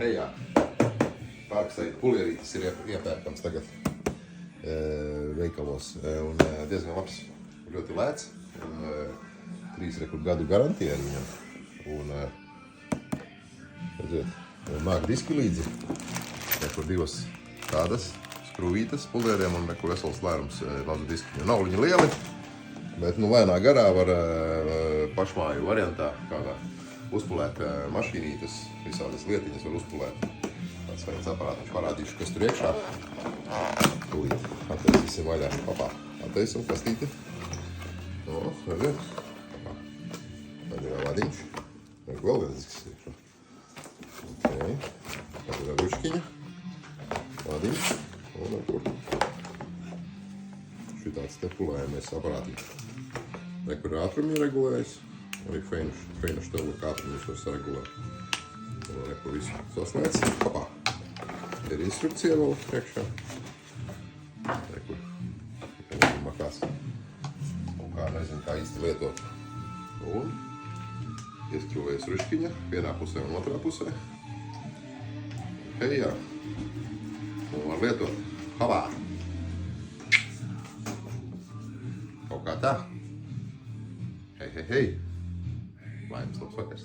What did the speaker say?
Hei jā, Parkside pulierītis ir iepērkams tagad veikalos un diezgan labs, ļoti lēts un 3 gadu garantija ar viņam un redziet, māk diski līdzi, nekur 2 tādas skrūvītas pulieriem un nekur vesels lērums mazu diski. Nav viņi lieli, bet lēnā garā var pašmāju variantā kādā uzpulēt mašīnītes, visādas lietiņas var uzpulēt. Tāds viens aparātiņš parādīšu, kas tur iekšā. Tūlīt attaisīsim vaļā. Papā, attaisim kastīti. No, redziet. Papā. Tad ir vadiņš. Vēl viens disks iekšā. Ok. Tad ir ruškiņa. Vadiņš. Un kur. Šitāds te pulējamies aparātiņš. Nekur ātrumi ir regulējis. Arī feinu števu ātrumus var saregulēt. Un nekur visu sasniedz. Papā. Ir instrukcija vēl priekšā. Nekur. Tikai makās. Un kā nezinu, kā īsti lietot. Un ieskrūvējas ruškiņa vienā pusē un otrā pusē. Hei jā. Un var lietot. Havā. Kaut kā tā. Hei, hei, hei. Laimes labs vakars.